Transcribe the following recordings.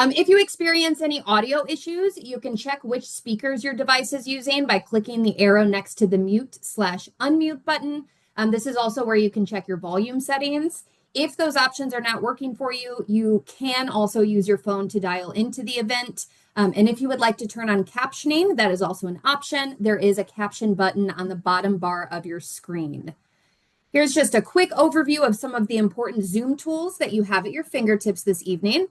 If you experience any audio issues, you can check which speakers your device is using by clicking the arrow next to the mute/unmute button. This is also where you can check your volume settings. If those options are not working for you, you can also use your phone to dial into the event. And if you would like to turn on captioning, that is also an option. There is a caption button on the bottom bar of your screen. Here's just a quick overview of some of the important Zoom tools that you have at your fingertips this evening.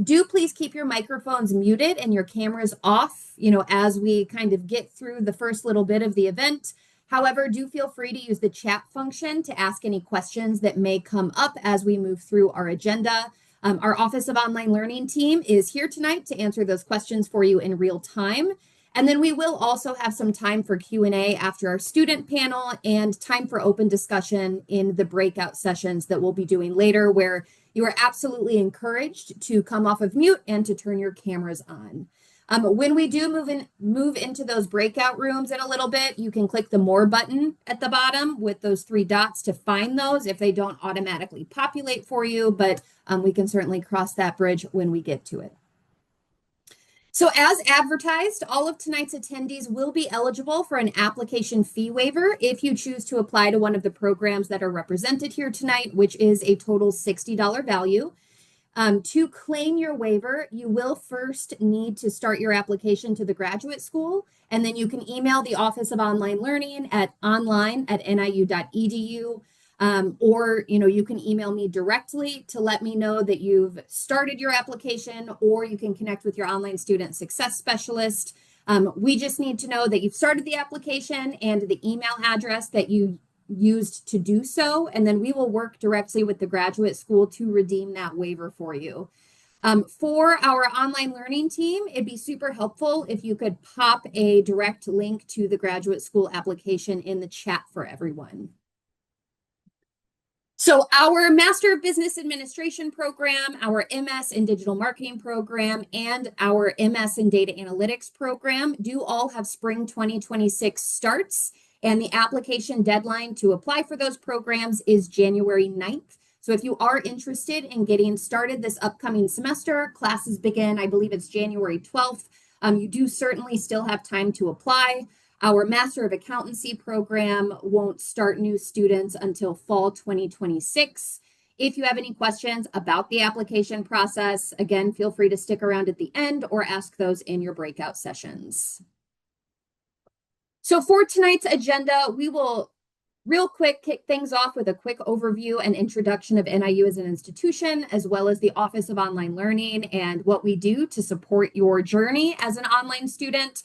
Do please keep your microphones muted and your cameras off, as we kind of get through the first little bit of the event. However, do feel free to use the chat function to ask any questions that may come up as we move through our agenda. Our Office of Online Learning team is here tonight to answer those questions for you in real time. And then we will also have some time for Q&A after our student panel and time for open discussion in the breakout sessions that we'll be doing later, where you are absolutely encouraged to come off of mute and to turn your cameras on. When we do move into those breakout rooms in a little bit, you can click the More button at the bottom with those 3 dots to find those if they don't automatically populate for you, but we can certainly cross that bridge when we get to it. So as advertised, all of tonight's attendees will be eligible for an application fee waiver if you choose to apply to one of the programs that are represented here tonight, which is a total $60 value. To claim your waiver, you will first need to start your application to the graduate school, and then you can email the Office of Online Learning at online@niu.edu. Or you can email me directly to let me know that you've started your application, or you can connect with your online student success specialist. We just need to know that you've started the application and the email address that you used to do so, and then we will work directly with the graduate school to redeem that waiver for you. For our online learning team, it'd be super helpful if you could pop a direct link to the graduate school application in the chat for everyone. So our Master of Business Administration program, our MS in Digital Marketing program, and our MS in Data Analytics program do all have spring 2026 starts, and the application deadline to apply for those programs is January 9th. So if you are interested in getting started this upcoming semester, classes begin, I believe it's January 12th. You do certainly still have time to apply. Our Master of Accountancy program won't start new students until fall 2026. If you have any questions about the application process, again, feel free to stick around at the end or ask those in your breakout sessions. So for tonight's agenda, we will real quick kick things off with a quick overview and introduction of NIU as an institution, as well as the Office of Online Learning and what we do to support your journey as an online student.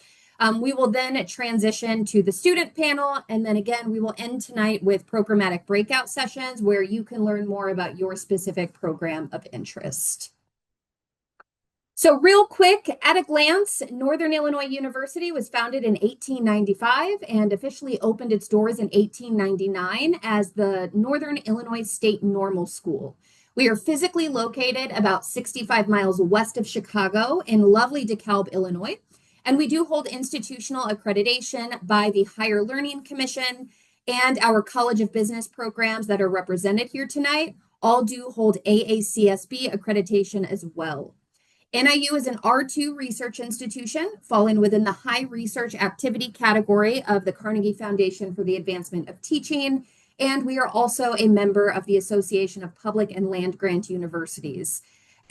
We will then transition to the student panel, and then again, we will end tonight with programmatic breakout sessions where you can learn more about your specific program of interest. So real quick, at a glance, Northern Illinois University was founded in 1895 and officially opened its doors in 1899 as the Northern Illinois State Normal School. We are physically located about 65 miles west of Chicago in lovely DeKalb, Illinois. And we do hold institutional accreditation by the Higher Learning Commission, and our College of Business programs that are represented here tonight all do hold AACSB accreditation as well. NIU is an R2 research institution falling within the high research activity category of the Carnegie Foundation for the Advancement of Teaching, and we are also a member of the Association of Public and Land Grant Universities.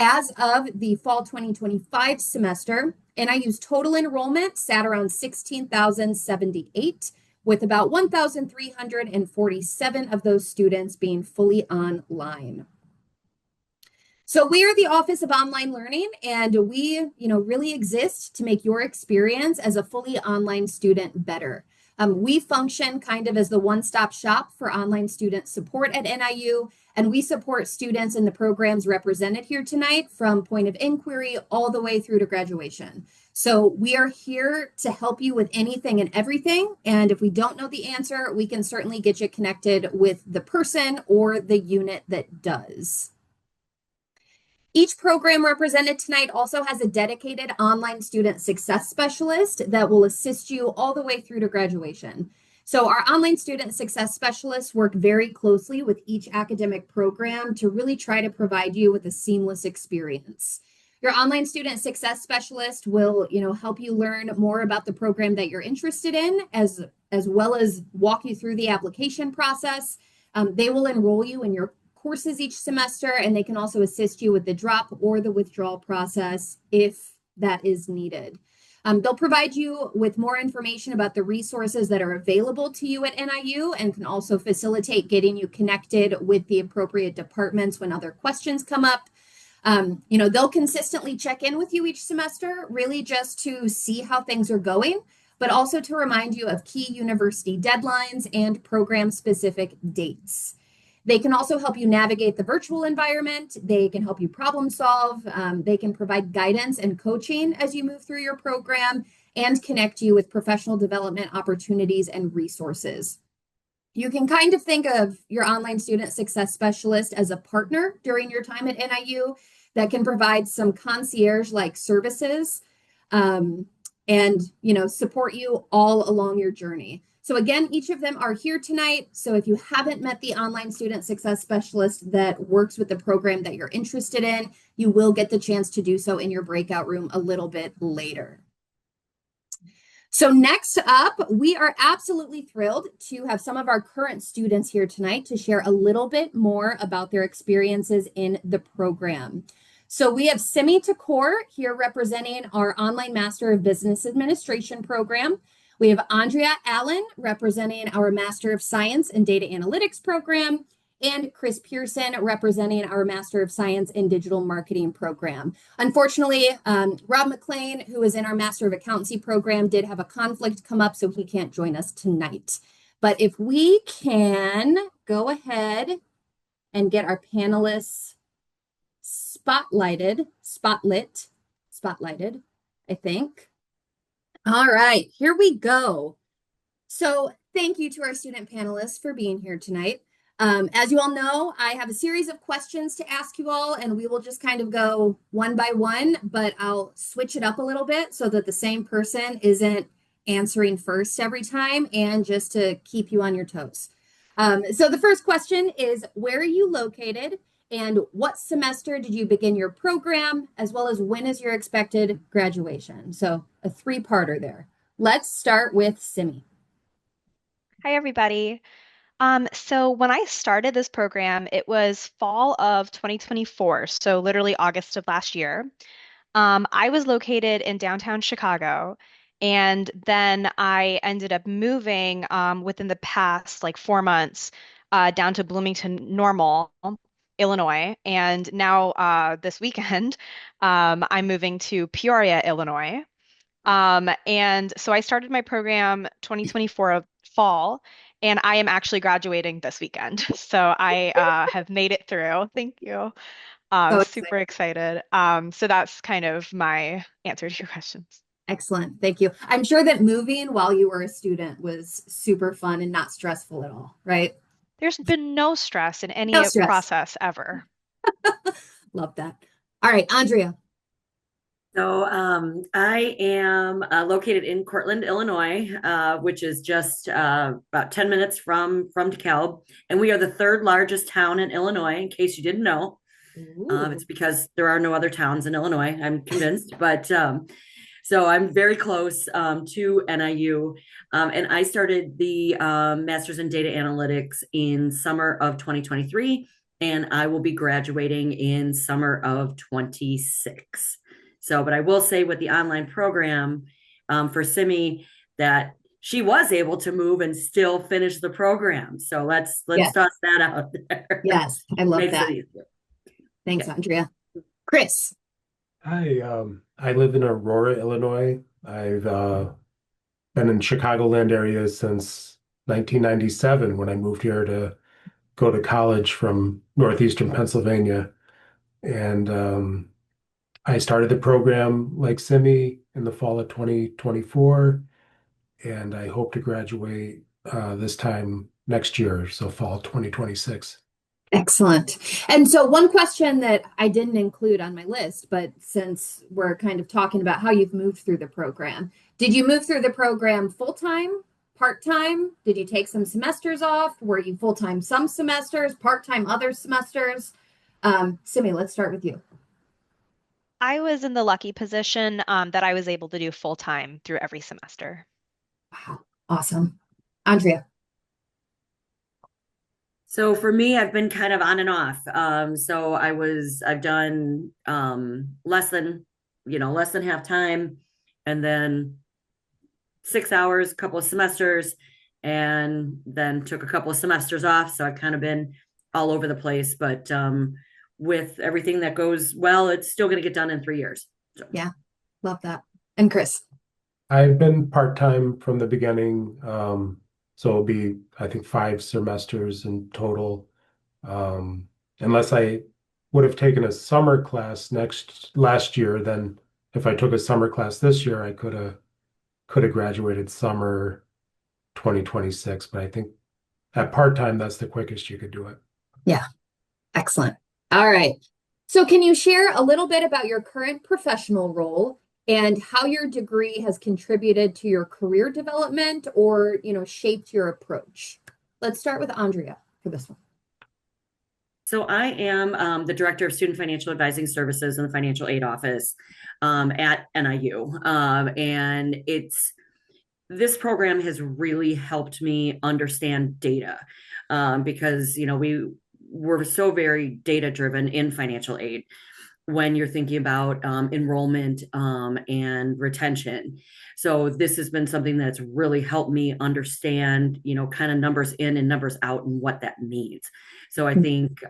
As of the fall 2025 semester, NIU's total enrollment sat around 16,078, with about 1,347 of those students being fully online. So we are the Office of Online Learning, and we, really exist to make your experience as a fully online student better. We function kind of as the one-stop shop for online student support at NIU, and we support students in the programs represented here tonight from point of inquiry all the way through to graduation. So we are here to help you with anything and everything, and if we don't know the answer, we can certainly get you connected with the person or the unit that does. Each program represented tonight also has a dedicated online student success specialist that will assist you all the way through to graduation. So our online student success specialists work very closely with each academic program to really try to provide you with a seamless experience. Your online student success specialist will, help you learn more about the program that you're interested in, as well as walk you through the application process. They will enroll you in your courses each semester, and they can also assist you with the drop or the withdrawal process if that is needed. They'll provide you with more information about the resources that are available to you at NIU and can also facilitate getting you connected with the appropriate departments when other questions come up. They'll consistently check in with you each semester, really just to see how things are going, but also to remind you of key university deadlines and program-specific dates. They can also help you navigate the virtual environment. They can help you problem solve. They can provide guidance and coaching as you move through your program and connect you with professional development opportunities and resources. You can kind of think of your online student success specialist as a partner during your time at NIU that can provide some concierge-like services and support you all along your journey. So again, each of them are here tonight. So if you haven't met the online student success specialist that works with the program that you're interested in, you will get the chance to do so in your breakout room a little bit later. So next up, we are absolutely thrilled to have some of our current students here tonight to share a little bit more about their experiences in the program. So we have Simi Takor here representing our Online Master of Business Administration program. We have Andrea Allen representing our Master of Science in Data Analytics program, and Chris Pearson representing our Master of Science in Digital Marketing program. Unfortunately, Rob McLean, who is in our Master of Accountancy program, did have a conflict come up, so he can't join us tonight. But if we can go ahead and get our panelists spotlighted, I think. All right, here we go. So thank you to our student panelists for being here tonight. As you all know, I have a series of questions to ask you all, and we will just kind of go one by one, but I'll switch it up a little bit so that the same person isn't answering first every time, and just to keep you on your toes. So the first question is, where are you located, and what semester did you begin your program, as well as when is your expected graduation? So a three-parter there. Let's start with Simi. Hi, everybody. So when I started this program, it was fall of 2024, so literally August of last year. I was located in downtown Chicago, and then I ended up moving within the past like 4 months down to Bloomington Normal, Illinois, and now this weekend I'm moving to Peoria, Illinois. And so I started my program 2024 of fall, and I am actually graduating this weekend. So I have made it through. Thank you. So Super excited. So that's kind of my answer to your questions. excellent. Thank you. I'm sure that moving while you were a student was super fun and not stressful at all, right? There's been no stress in No any stress. process ever. Love that. All right, Andrea. So I am located in Cortland, Illinois, which is just about 10 minutes from DeKalb. And we are the third largest town in Illinois, in case you didn't know. It's because there are no other towns in Illinois, I'm convinced. But so I'm very close to NIU. And I started the Master's in Data Analytics in summer of 2023. And I will be graduating in summer of 26. So, but I will say with the online program for Simi that she was able to move and still finish the program. So let's Yes. toss that out there. Yes, I love Makes that. it easier. Thanks, Yeah. Andrea. Chris. I live in Aurora, Illinois. I've been in Chicagoland area since 1997 when I moved here to go to college from northeastern Pennsylvania. And I started the program like Simi in the fall of 2024, and I hope to graduate this time next year, so fall 2026. Excellent. And so one question that I didn't include on my list, but since we're kind of talking about how you've moved through the program, did you move through the program full-time, part-time? Did you take some semesters off? Were you full-time some semesters, part-time other semesters? Simi, let's start with you. I was in the lucky position that I was able to do full time through every semester. Wow, awesome. Andrea. So for me, I've been kind of on and off. So I've done less than half time, and then 6 hours, a couple of semesters, and then took a couple of semesters off. So I've kind of been all over the place, but with everything that goes well, it's still going to get done in 3 years. So. Yeah, love that. And Chris. I've been part-time from the beginning. So it'll be, I think, 5 semesters in total. Unless I would have taken a summer class last year, then if I took a summer class this year, I could have graduated summer 2026. But I think at part-time, that's the quickest you could do it. Yeah, excellent. All right. So can you share a little bit about your current professional role and how your degree has contributed to your career development or, shaped your approach? Let's start with Andrea for this one. So I am the director of student financial advising services in the financial aid office at NIU. And this program has really helped me understand data because, we're so very data driven in financial aid when you're thinking about enrollment and retention. So this has been something that's really helped me understand, kind of numbers in and numbers out and what that means. So I think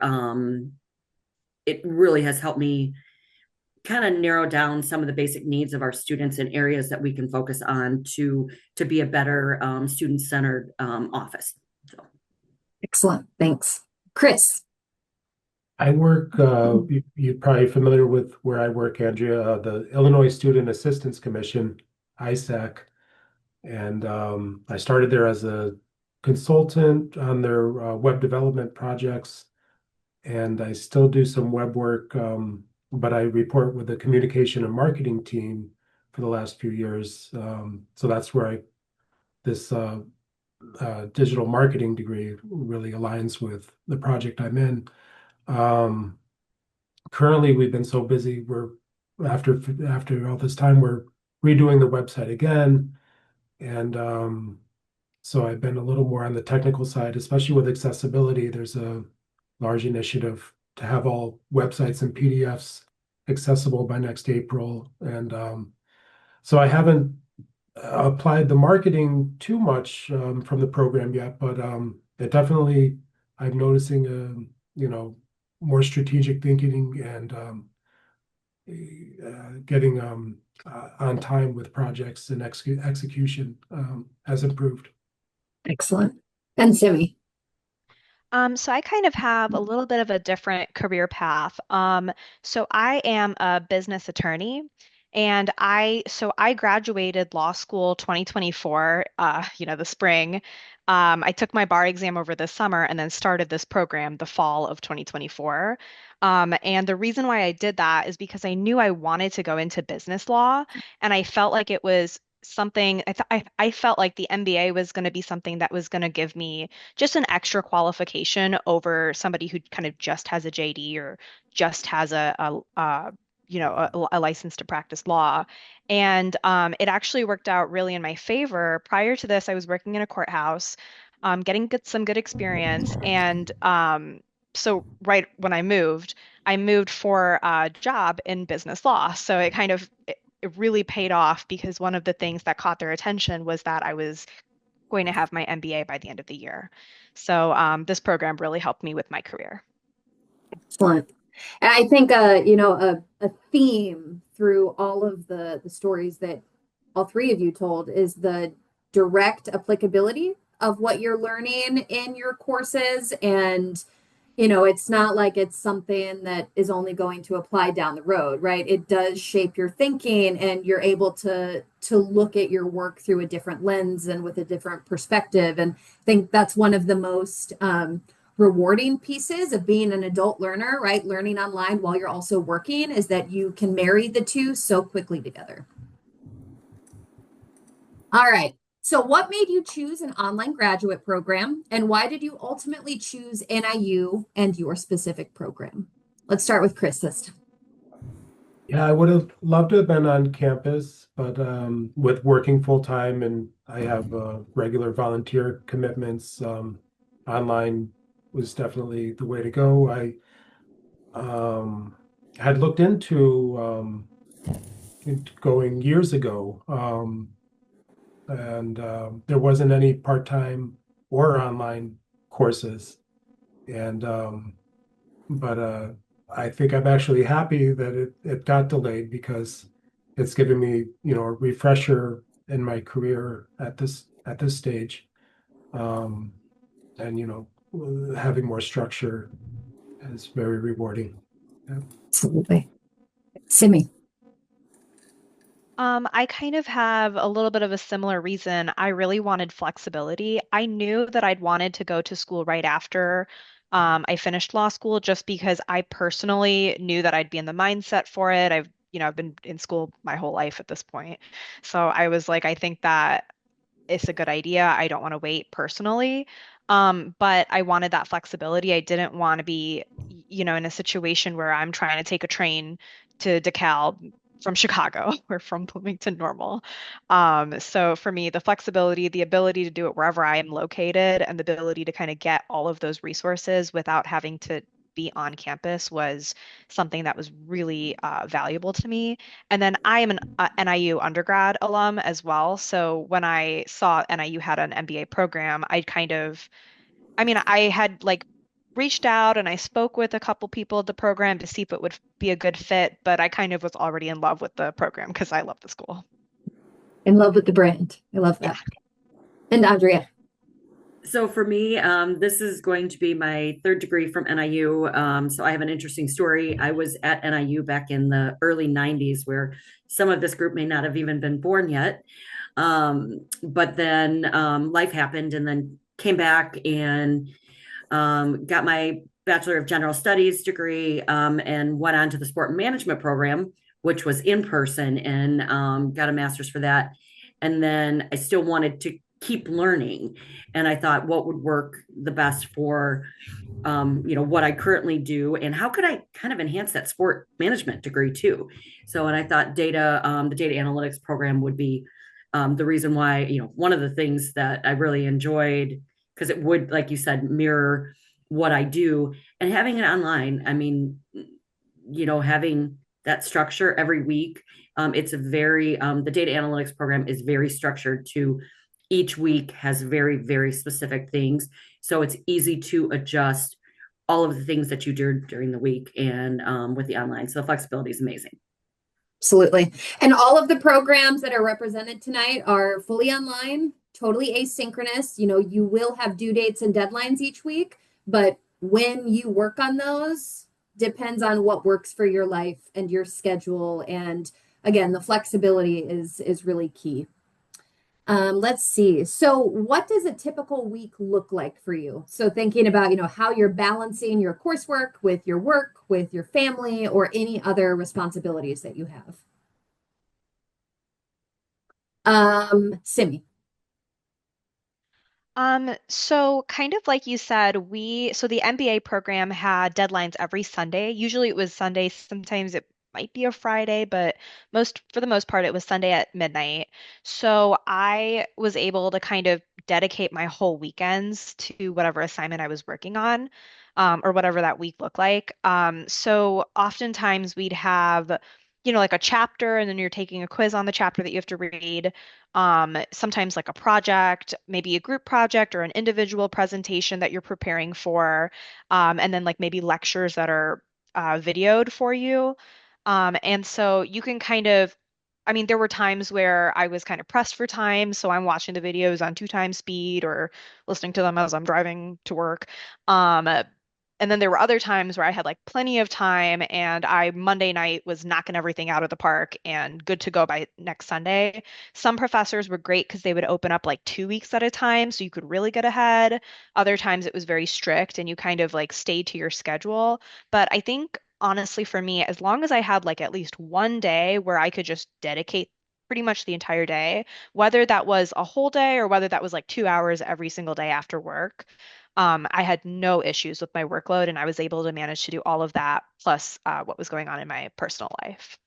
it really has helped me kind of narrow down some of the basic needs of our students in areas that we can focus on to be a better student-centered office. So. Excellent. Thanks. Chris. I work, you're probably familiar with where I work, Andrea, the Illinois Student Assistance Commission, ISAC. And I started there as a consultant on their web development projects. And I still do some web work, but I report with the communication and marketing team for the last few years. So that's where this digital marketing degree really aligns with the project I'm in. Currently, we've been so busy, we're after all this time, we're redoing the website again. And so I've been a little more on the technical side, especially with accessibility. There's a large initiative to have all websites and PDFs accessible by next April. And so I haven't applied the marketing too much from the program yet, but it definitely, I'm noticing, more strategic thinking and getting on time with projects and execution has improved. Excellent. And Simi. So I kind of have a little bit of a different career path. So I am a business attorney, and I graduated law school 2024, the spring. I took my bar exam over the summer and then started this program the fall of 2024. And the reason why I did that is because I knew I wanted to go into business law, and I felt like it was something I felt like the MBA was going to be something that was going to give me just an extra qualification over somebody who kind of just has a JD or just has a license to practice law. And it actually worked out really in my favor. Prior to this, I was working in a courthouse, getting some good experience. And so right when I moved for a job in business law. So it really paid off because one of the things that caught their attention was that I was going to have my MBA by the end of the year. So this program really helped me with my career. Excellent. And I think, a theme through all of the stories that all three of you told is the direct applicability of what you're learning in your courses. And, it's not like it's something that is only going to apply down the road, right? It does shape your thinking and you're able to look at your work through a different lens and with a different perspective. And I think that's one of the most rewarding pieces of being an adult learner, right? Learning online while you're also working is that you can marry the two so quickly together. All right. So what made you choose an online graduate program and why did you ultimately choose NIU and your specific program? Let's start with Chris this time. Yeah, I would have loved to have been on campus, but with working full time and I have regular volunteer commitments, online was definitely the way to go. I um, had looked into going years ago, and there wasn't any part-time or online courses, and but I think I'm actually happy that it got delayed because it's given me, a refresher in my career at this stage. Um, and having more structure is very rewarding. Yeah. Absolutely. Simi. I kind of have a little bit of a similar reason. I really wanted flexibility. I knew that I'd wanted to go to school right after I finished law school just because I personally knew that I'd be in the mindset for it. I've been in school my whole life at this point. So I was like, I think that it's a good idea. I don't want to wait personally. But I wanted that flexibility. I didn't want to be, in a situation where I'm trying to take a train to DeKalb from Chicago or from Bloomington Normal. So for me, the flexibility, the ability to do it wherever I am located, and the ability to kind of get all of those resources without having to be on campus was something that was really valuable to me. And then I am an NIU undergrad alum as well. So when I saw NIU had an MBA program, I had like reached out and I spoke with a couple people at the program to see if it would be a good fit, but I kind of was already in love with the program because I love the school. In love with the brand. I love Yeah. that. And Andrea. So for me, this is going to be my third degree from NIU. So I have an interesting story. I was at NIU back in the early 90s, where some of this group may not have even been born yet. But then life happened and then came back and got my Bachelor of General Studies degree, and went on to the sport management program, which was in person, and got a master's for that. And then I still wanted to keep learning. And I thought, what would work the best for what I currently do, and how could I kind of enhance that sport management degree too. And I thought the data analytics program would be the reason why, one of the things that I really enjoyed, because it would, like you said, mirror what I do. And having it online, I mean, having that structure every week, it's a very the data analytics program is very structured to each week has very, very specific things. So it's easy to adjust all of the things that you do during the week, and with the online. So the flexibility is amazing. Absolutely. And all of the programs that are represented tonight are fully online, totally asynchronous. You will have due dates and deadlines each week, but when you work on those depends on what works for your life and your schedule. And again, the flexibility is really key. Let's see. So, what does a typical week look like for you? So, thinking about, how you're balancing your coursework with your work, with your family, or any other responsibilities that you have. Simi. So kind of like you said, so the MBA program had deadlines every Sunday. Usually it was Sunday, sometimes it might be a Friday, but for the most part, it was Sunday at midnight. So I was able to kind of dedicate my whole weekends to whatever assignment I was working on, or whatever that week looked like. So oftentimes we'd have, like a chapter, and then you're taking a quiz on the chapter that you have to read, sometimes like a project, maybe a group project or an individual presentation that you're preparing for, and then like maybe lectures that are videoed for you. And so you can there were times where I was kind of pressed for time, so I'm watching the videos on 2 times speed or listening to them as I'm driving to work. Um, and then there were other times where I had like plenty of time and I Monday night was knocking everything out of the park and good to go by next Sunday. Some professors were great because they would open up like 2 weeks at a time, so you could really get ahead. Other times it was very strict and you kind of like stayed to your schedule. But I think honestly for me, as long as I had like at least one day where I could just dedicate pretty much the entire day, whether that was a whole day or whether that was like 2 hours every single day after work, I had no issues with my workload and I was able to manage to do all of that plus what was going on in my personal life.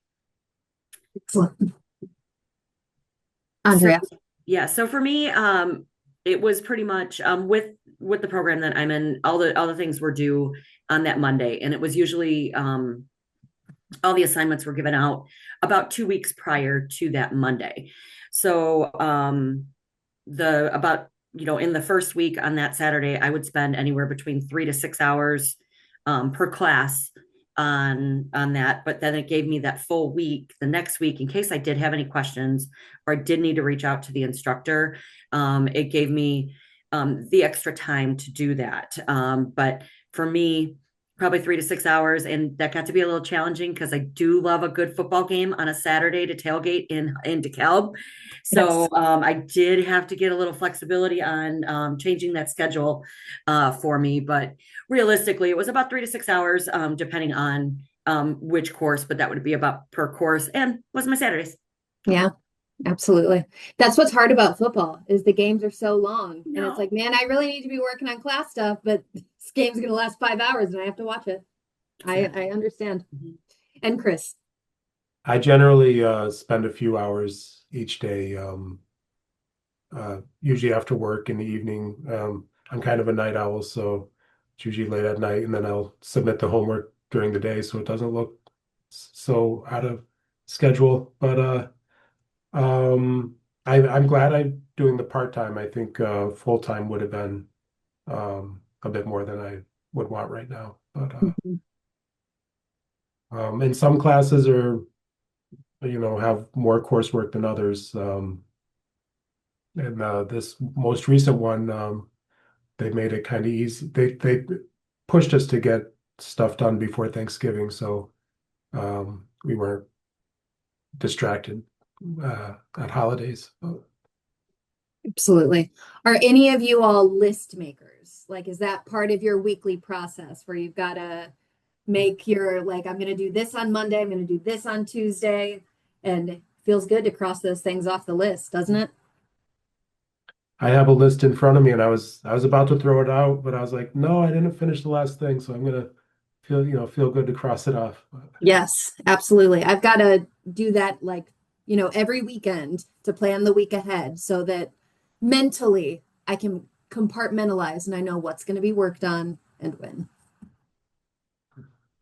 Excellent. So, Andrea. yeah, so for me, it was pretty much with the program that I'm in, all the things were due on that Monday, and it was usually all the assignments were given out about 2 weeks prior to that Monday. So the about in the first week on that Saturday, I would spend anywhere between 3 to 6 hours per class on that. But then it gave me that full week the next week in case I did have any questions or I did need to reach out to the instructor. It gave me the extra time to do that. But for me, probably 3 to 6 hours, and that got to be a little challenging because I do love a good football game on a Saturday to tailgate in DeKalb. So Yes. I did have to get a little flexibility on changing that schedule for me, but realistically, it was about 3 to 6 hours, depending on which course, but that would be about per course, and was my Saturdays. Yeah, absolutely. That's what's hard about football is the games are so long. And it's No. like, man, I really need to be working on class stuff, but this game's gonna last 5 hours and I have to watch it. I understand. Mhm. And Chris. I generally spend a few hours each day, usually after work in the evening. I'm kind of a night owl, so it's usually late at night, and then I'll submit the homework during the day so it doesn't look so out of schedule. But I'm glad I'm doing the part-time. I think full-time would have been a bit more than I would want right now. But and some classes are, have more coursework than others. And this most recent one, they made it kind of easy. They pushed us to get stuff done before Thanksgiving, so we weren't distracted at holidays. Absolutely. Are any of you all list makers? Like, is that part of your weekly process where you've got to make your, like, I'm going to do this on Monday, I'm going to do this on Tuesday, and it feels good to cross those things off the list, doesn't it? I have a list in front of me, and I was about to throw it out, but I was like, no, I didn't finish the last thing, so I'm gonna feel good to cross it off. Yes, absolutely. I've got to do that like, every weekend to plan the week ahead so that mentally I can compartmentalize and I know what's going to be worked on and when.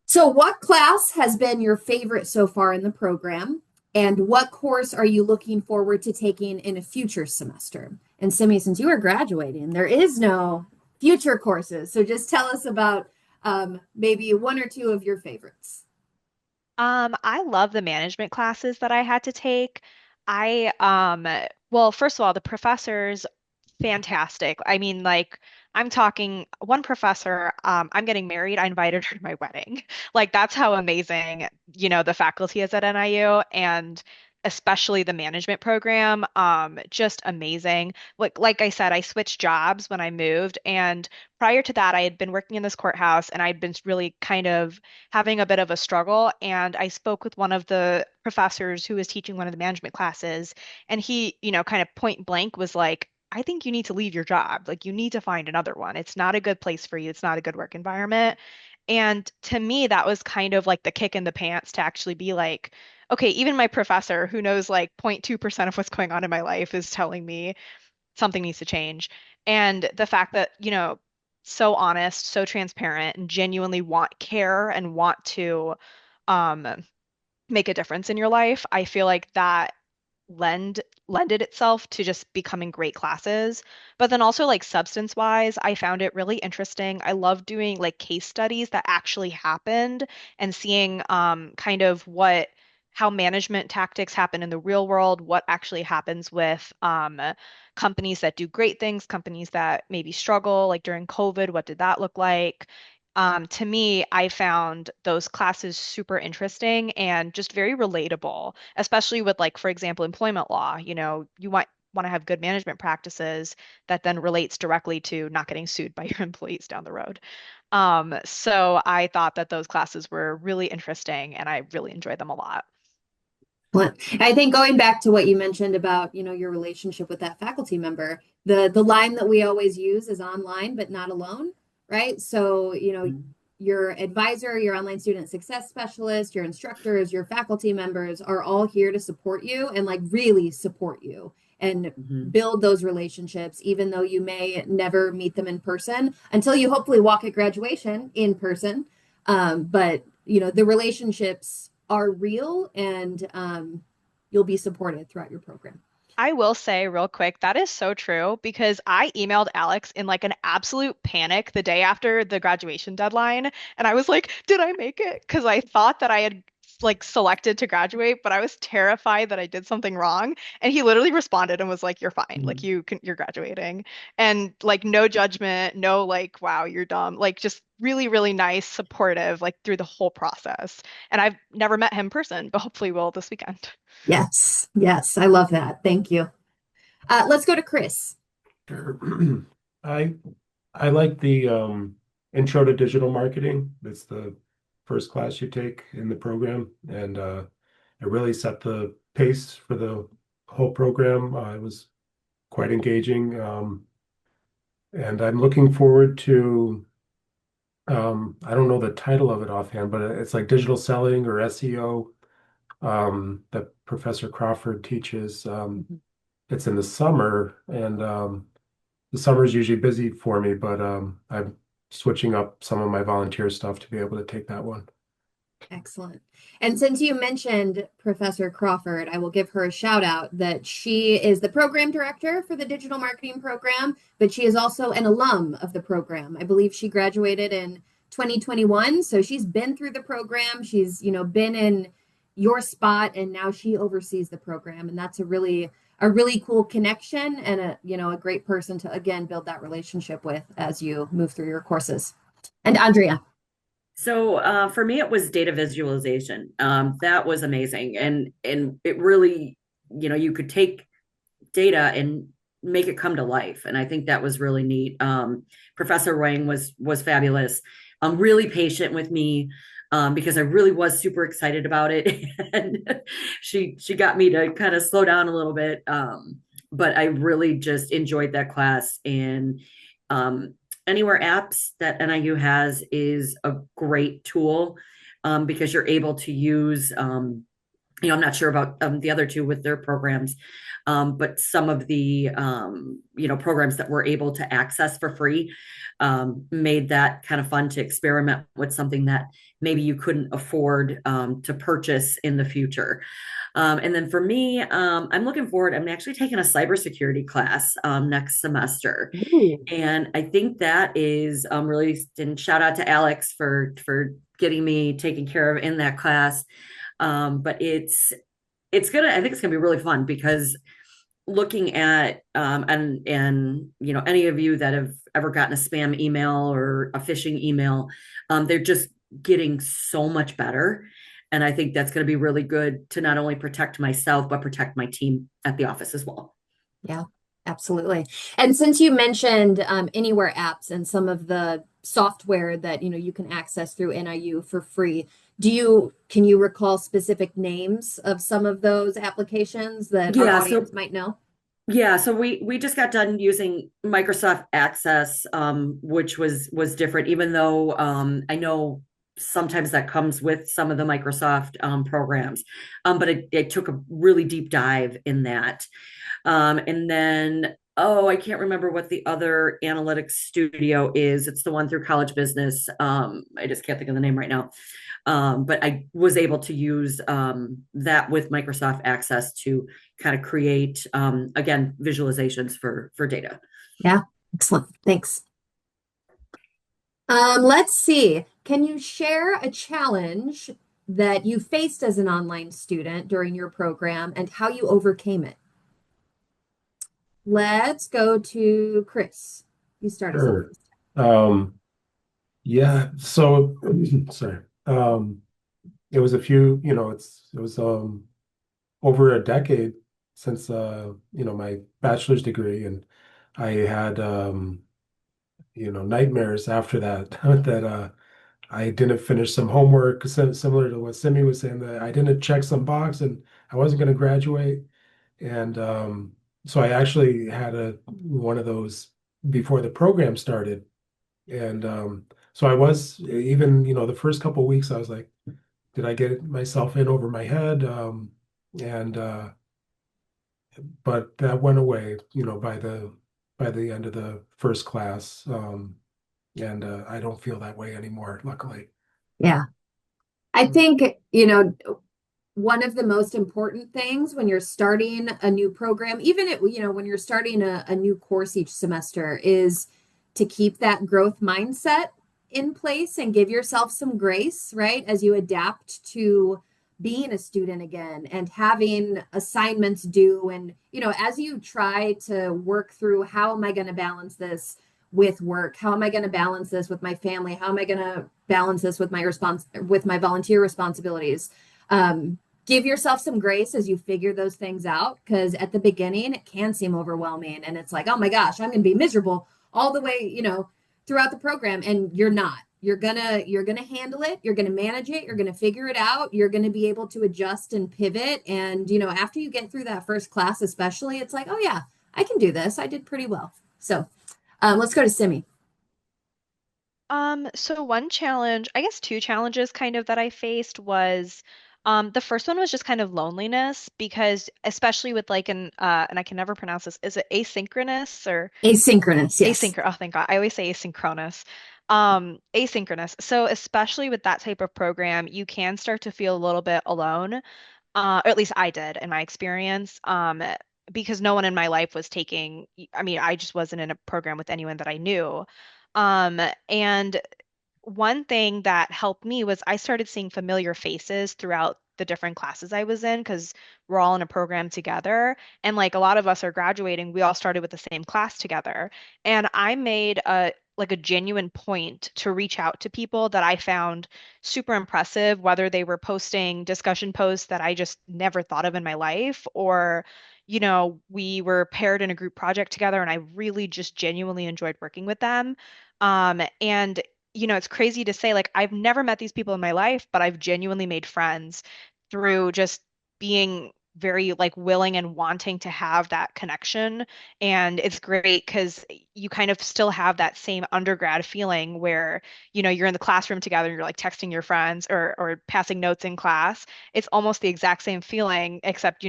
So, what class has been your favorite so far in the program? And what course are you looking forward to taking in a future semester? And Simi, since you are graduating, there is no future courses. So just tell us about maybe one or two of your favorites. I love the management classes that I had to take. Well, first of all, the professors, fantastic. I mean, like, I'm talking one professor, I'm getting married. I invited her to my wedding. Like, that's how amazing, the faculty is at NIU, and especially the management program, just amazing. Like I said, I switched jobs when I moved, and prior to that, I had been working in this courthouse, and I'd been really kind of having a bit of a struggle. And I spoke with one of the professors who was teaching one of the management classes, and he, kind of point blank was like, I think you need to leave your job. Like, you need to find another one. It's not a good place for you. It's not a good work environment. And to me, that was kind of like the kick in the pants to actually be like, okay, even my professor who knows like 0.2% of what's going on in my life is telling me something needs to change. And the fact that, so honest, so transparent, and genuinely want care and want to um, make a difference in your life, I feel like that lended itself to just becoming great classes. But then also like substance wise, I found it really interesting. I love doing like case studies that actually happened and seeing kind of what how management tactics happen in the real world, what actually happens with companies that do great things, companies that maybe struggle, like during COVID, what did that look like? To me, I found those classes super interesting and just very relatable, especially with like, for example, employment law. You want to have good management practices that then relates directly to not getting sued by your employees down the road. So I thought that those classes were really interesting and I really enjoyed them a lot. Well, I think going back to what you mentioned about, your relationship with that faculty member, the line that we always use is online but not alone, right? So, your advisor, your online student success specialist, your instructors, your faculty members are all here to support you and like really support you and Mhm. build those relationships, even though you may never meet them in person until you hopefully walk at graduation in person. But you know, the relationships are real and you'll be supported throughout your program. I will say real quick, that is so true because I emailed Alex in like an absolute panic the day after the graduation deadline. And I was like, did I make it? Because I thought that I had like selected to graduate, but I was terrified that I did something wrong. And he literally responded and was like, you're fine. Like you're graduating. And like no judgment, no like, wow, you're dumb. Like just really, really nice, supportive, like through the whole process. And I've never met him in person, but hopefully will this weekend. Yes, yes, I love that. Thank you. Let's go to Chris. Sure. I I like the intro to digital marketing. It's the first class you take in the program, and it really set the pace for the whole program. It was quite engaging, and I'm looking forward to I don't know the title of it offhand, but it's like digital selling or SEO that Professor Crawford teaches. It's in the summer, and the summer is usually busy for me, but I'm switching up some of my volunteer stuff to be able to take that one. Excellent. And since you mentioned Professor Crawford, I will give her a shout out that she is the program director for the digital marketing program, but she is also an alum of the program. I believe she graduated in 2021, so she's been through the program. She's, you know, been in your spot and now she oversees the program, and that's a really cool connection and a, you know, a great person to again build that relationship with as you move through your courses. And Andrea. So for me, it was data visualization. That was amazing, and it really, you know, you could take data and make it come to life, and I think that was really neat. Professor Wang was fabulous. Really patient with me because I really was super excited about it, and she got me to kind of slow down a little bit. But I really just enjoyed that class, and um, Anywhere Apps that NIU has is a great tool because you're able to use, you know, I'm not sure about the other two with their programs, but some of the, you know, programs that we're able to access for free made that kind of fun to experiment with something that maybe you couldn't afford to purchase in the future. And then for me, I'm looking forward. I'm actually taking a cybersecurity class next semester, Ooh. and I think that is really. And shout out to Alex for getting me taken care of in that class. But it's gonna. I think it's gonna be really fun because looking at and you know, any of you that have ever gotten a spam email or a phishing email, they're just getting so much better. And I think that's going to be really good to not only protect myself, but protect my team at the office as well. Yeah, absolutely. And since you mentioned Anywhere Apps and some of the software that you know you can access through NIU for free, can you recall specific names of some of those applications that our Yeah, audience might know? so we just got done using Microsoft Access, which was different, even though I know sometimes that comes with some of the Microsoft programs, but it took a really deep dive in that. And then, oh, I can't remember what the other analytics studio is. It's the one through College Business. I just can't think of the name right now. But I was able to use that with Microsoft Access to kind of create, again, visualizations for data. Yeah, excellent. Thanks. Let's see. Can you share a challenge that you faced as an online student during your program and how you overcame it? Let's go to Chris. You start us off. Sure. Um, yeah, so sorry. It was a few, you know, it was over a decade since you know, my bachelor's degree, and I had you know, nightmares after that that I didn't finish some homework similar to what Simi was saying, that I didn't check some box and I wasn't going to graduate. And so I actually had one of those before the program started. And So I was even, the first couple of weeks, I was like, did I get myself in over my head? And but that went away, by the end of the first class. And I don't feel that way anymore, luckily. Yeah. I think, one of the most important things when you're starting a new program, even when you're starting a new course each semester, is to keep that growth mindset in place and give yourself some grace, right? As you adapt to being a student again and having assignments due. And, as you try to work through how am I going to balance this with work? How am I going to balance this with my family? How am I going to balance this with my volunteer responsibilities? Give yourself some grace as you figure those things out, because at the beginning it can seem overwhelming and it's like, oh my gosh, I'm going to be miserable all the way, throughout the program. And you're not. You're gonna handle it, you're gonna manage it, you're gonna figure it out, you're gonna be able to adjust and pivot. And after you get through that first class, especially, it's like, oh yeah, I can do this. I did pretty well. So let's go to Simi. So one challenge, I guess two challenges kind of that I faced was the first one was just kind of loneliness because especially with like and I can never pronounce this, is it asynchronous or Asynchronous, yes. asynchronous? Oh, thank God. I always say asynchronous. Asynchronous. So especially with that type of program, you can start to feel a little bit alone. Or at least I did in my experience. Because no one in my life was taking, I mean, I just wasn't in a program with anyone that I knew. And one thing that helped me was I started seeing familiar faces throughout the different classes I was in because we're all in a program together. And like a lot of us are graduating, we all started with the same class together. And I made a genuine point to reach out to people that I found super impressive, whether they were posting discussion posts that I just never thought of in my life, or, we were paired in a group project together and I really just genuinely enjoyed working with them. And it's crazy to say, like, I've never met these people in my life, but I've genuinely made friends through just being very like willing and wanting to have that connection. And it's great because you kind of still have that same undergrad feeling where, you're in the classroom together and you're like texting your friends or passing notes in class. It's almost the exact same feeling, except,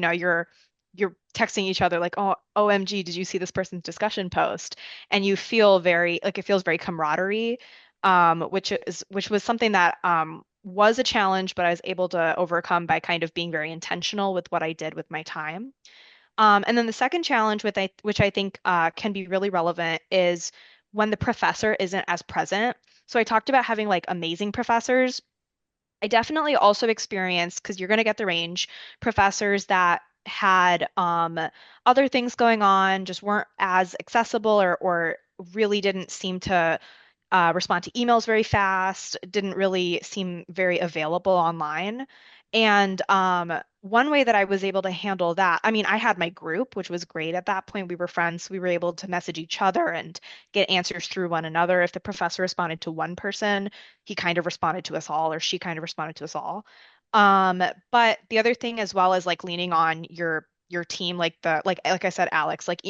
you're texting each other like, oh, OMG, did you see this person's discussion post? And you feel very like it feels very camaraderie, which was something that was a challenge, but I was able to overcome by kind of being very intentional with what I did with my time. And then the second challenge which I think can be really relevant is when the professor isn't as present. So I talked about having like amazing professors. I definitely also experienced, because you're going to get the range, professors that had other things going on, just weren't as accessible or really didn't seem to respond to emails very fast, didn't really seem very available online. And one way that I was able to handle that, I mean, I had my group, which was great at that point. We were friends. We were able to message each other and get answers through one another. If the professor responded to one person, he kind of responded to us all, or she kind of responded to us all. But the other thing, as well as like leaning on your team, like I said, Alex, like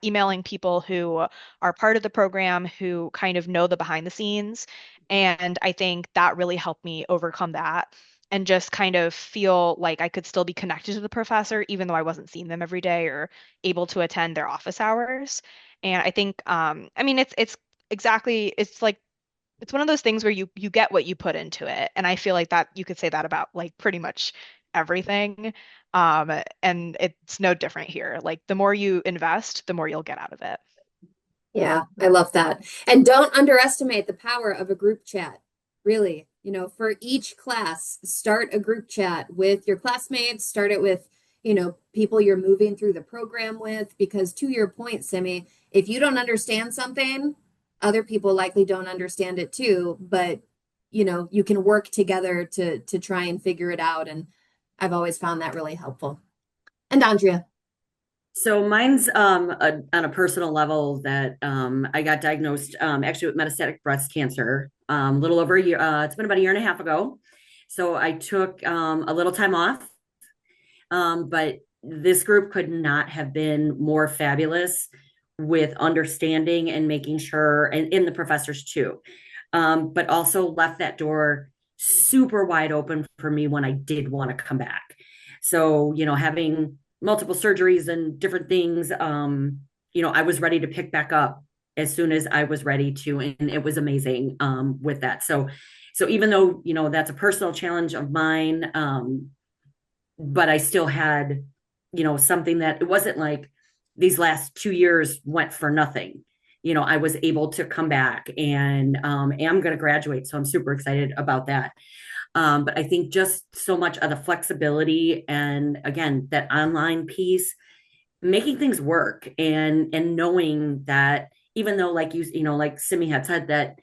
emailing people who are part of the program who kind of know the behind the scenes. And I think that really helped me overcome that and just kind of feel like I could still be connected to the professor, even though I wasn't seeing them every day or able to attend their office hours. And I think, I mean, it's exactly, it's like, it's one of those things where you get what you put into it. And I feel like that you could say that about like pretty much everything. And it's no different here. Like the more you invest, the more you'll get out of it. Yeah, I love that. And don't underestimate the power of a group chat. Really, for each class, start a group chat with your classmates, start it with, people you're moving through the program with, because to your point, Simi, if you don't understand something, other people likely don't understand it too, but you can work together to try and figure it out. And I've always found that really helpful. And Andrea. So mine's on a personal level that I got diagnosed actually with metastatic breast cancer a little over a year. It's been about a year and a half ago. So I took a little time off, but this group could not have been more fabulous with understanding and making sure, and the professors too. but also left that door super wide open for me when I did want to come back. So, having multiple surgeries and different things, I was ready to pick back up as soon as I was ready to, and it was amazing with that. So even though, that's a personal challenge of mine, but I still had, something that it wasn't like these last 2 years went for nothing. I was able to come back and am going to graduate. So I'm super excited about that. But I think just so much of the flexibility and again, that online piece, making things work and knowing that even though like like Simi had said that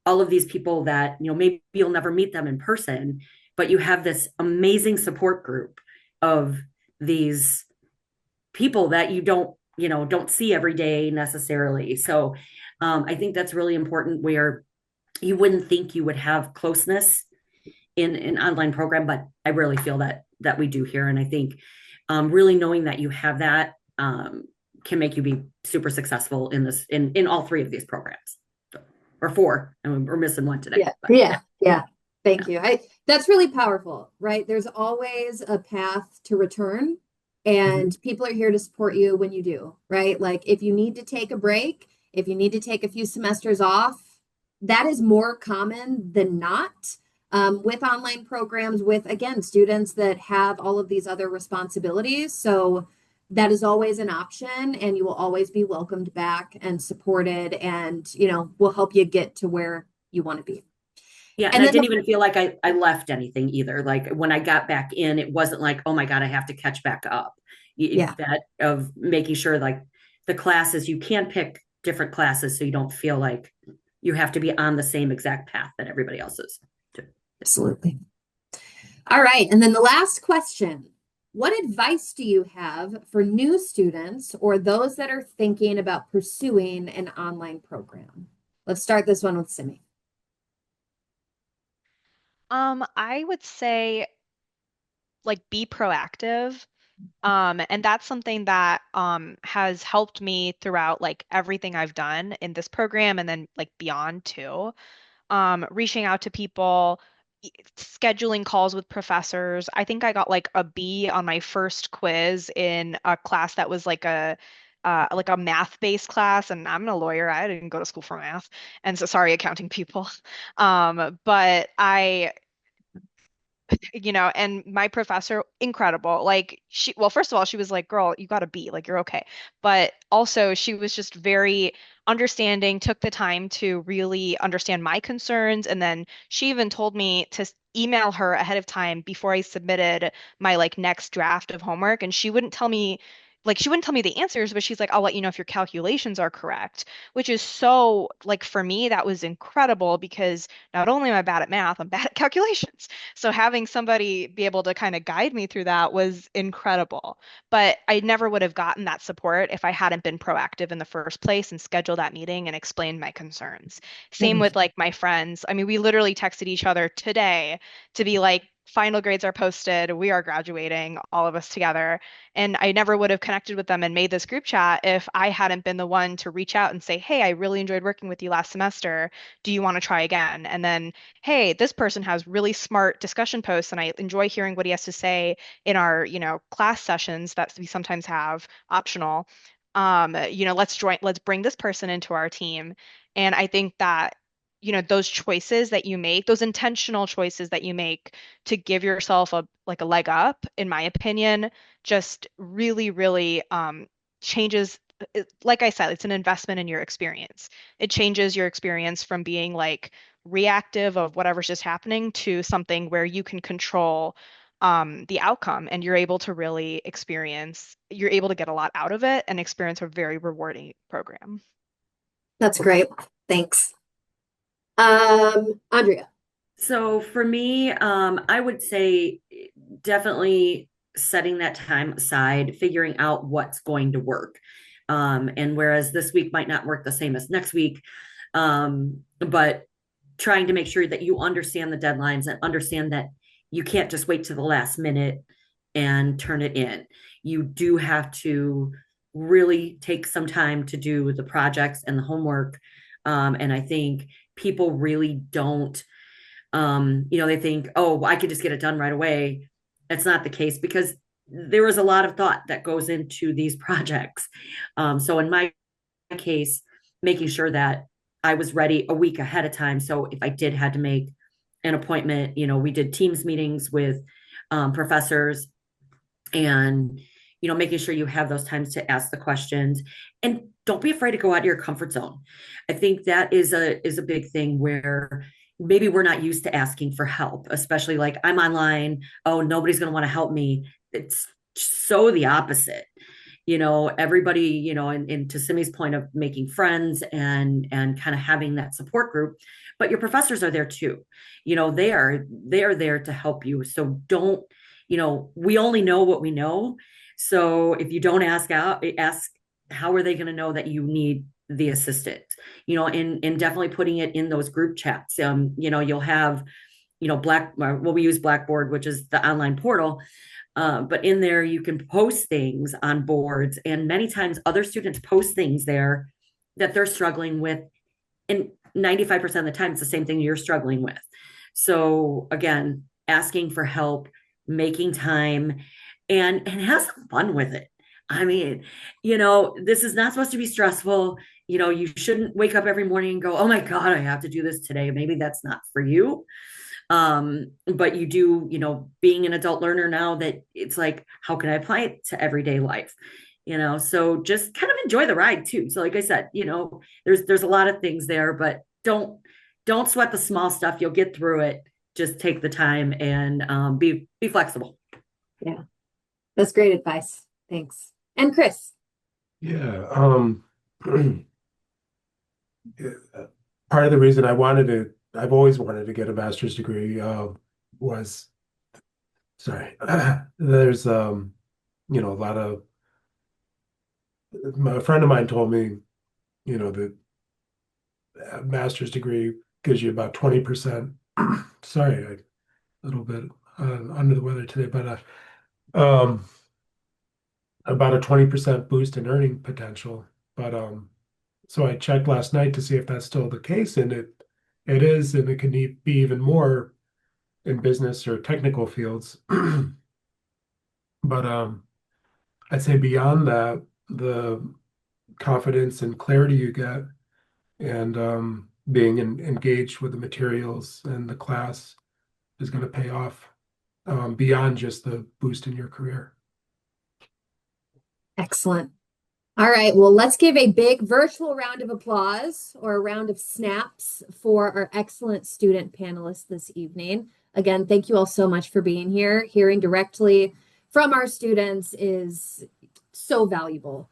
all of these people that, maybe you'll never meet them in person, but you have this amazing support group of these people that you don't see every day necessarily. So I think that's really important where you wouldn't think you would have closeness in an online program, but I really feel that we do here. And I think really knowing that you have that can make you be super successful in all three of these programs. Or four, and we're missing one today. Yeah. Thank you. That's really powerful, right? There's always a path to return, and people are here to support you when you do, right? Like if you need to take a break, if you need to take a few semesters off, that is more common than not with online programs, with again, students that have all of these other responsibilities. So that is always an option, and you will always be welcomed back and supported, and we'll help you get to where you want to be. Yeah, and I didn't even feel like I left anything either. Like when I got back in, it wasn't like, oh my God, I have to catch back up. That of making sure like the classes, you can pick different classes so you don't feel like you have to be on the same exact path that everybody else is. Absolutely. All right, and then the last question. What advice do you have for new students or those that are thinking about pursuing an online program? Let's start this one with Simi. I would say like be proactive. And that's something that has helped me throughout like everything I've done in this program and then like beyond too. Reaching out to people, scheduling calls with professors. I think I got like a B on my first quiz in a class that was like a math-based class, and I'm a lawyer. I didn't go to school for math, and so sorry, accounting people. But and my professor, incredible. Like well, first of all, she was like, girl, you got a B, like you're okay. But also she was just very understanding, took the time to really understand my concerns. And then she even told me to email her ahead of time before I submitted my like next draft of homework. And she wouldn't tell me the answers, but she's like, I'll let you know if your calculations are correct, which is so like for me, that was incredible because not only am I bad at math, I'm bad at calculations. So having somebody be able to kind of guide me through that was incredible. But I never would have gotten that support if I hadn't been proactive in the first place and scheduled that meeting and explained my concerns. Same with like my friends. I mean, we literally texted each other today to be like, final grades are posted. We are graduating, all of us together. And I never would have connected with them and made this group chat if I hadn't been the one to reach out and say, hey, I really enjoyed working with you last semester. Do you want to try again? And then hey, this person has really smart discussion posts, and I enjoy hearing what he has to say in our, class sessions that we sometimes have optional. Let's bring this person into our team. And I think that, those choices that you make, those intentional choices that you make to give yourself a leg up, in my opinion, just really, really changes. Like I said, it's an investment in your experience. It changes your experience from being like reactive of whatever's just happening to something where you can control the outcome, and you're able to really you're able to get a lot out of it and experience a very rewarding program. That's great. Thanks. Andrea. So for me, I would say definitely setting that time aside, figuring out what's going to work. And whereas this week might not work the same as next week, but trying to make sure that you understand the deadlines and understand that you can't just wait to the last minute and turn it in. You do have to really take some time to do the projects and the homework. And I think people really don't, they think, oh, I could just get it done right away. That's not the case, because there is a lot of thought that goes into these projects. So in my case, making sure that I was ready a week ahead of time. So if I did had to make an appointment, we did Teams meetings with professors, and making sure you have those times to ask the questions, and don't be afraid to go out of your comfort zone. I think that is a big thing where maybe we're not used to asking for help, especially like, I'm online, oh, nobody's going to want to help me. It's so the opposite. Everybody, and to Simi's point of making friends and kind of having that support group, but your professors are there too. They are there to help you. So don't, we only know what we know. So if you don't ask, how are they going to know that you need the assistant? And definitely putting it in those group chats. You'll have, we use Blackboard, which is the online portal. But in there, you can post things on boards, and many times other students post things there that they're struggling with. And 95% of the time, it's the same thing you're struggling with. So again, asking for help, making time, and have some fun with it. I mean, this is not supposed to be stressful. You shouldn't wake up every morning and go, oh my God, I have to do this today. Maybe that's not for you. But you do, being an adult learner now, that it's like, how can I apply it to everyday life? So just kind of enjoy the ride too. So like I said, there's a lot of things there, but don't sweat the small stuff. You'll get through it. Just take the time and be flexible. Yeah, that's great advice. Thanks. And Chris. Yeah. Part of the reason I've always wanted to get a master's degree was, sorry, there's a lot of, a friend of mine told me, that a master's degree gives you about 20%. Sorry, a little bit under the weather today, but about a 20% boost in earning potential. But so I checked last night to see if that's still the case, and it is, and it can be even more in business or technical fields. But I'd say beyond that, the confidence and clarity you get, and being engaged with the materials and the class is going to pay off beyond just the boost in your career. Excellent. All right, well, let's give a big virtual round of applause, or a round of snaps, for our excellent student panelists this evening. Again, thank you all so much for being here. Hearing directly from our students is so valuable.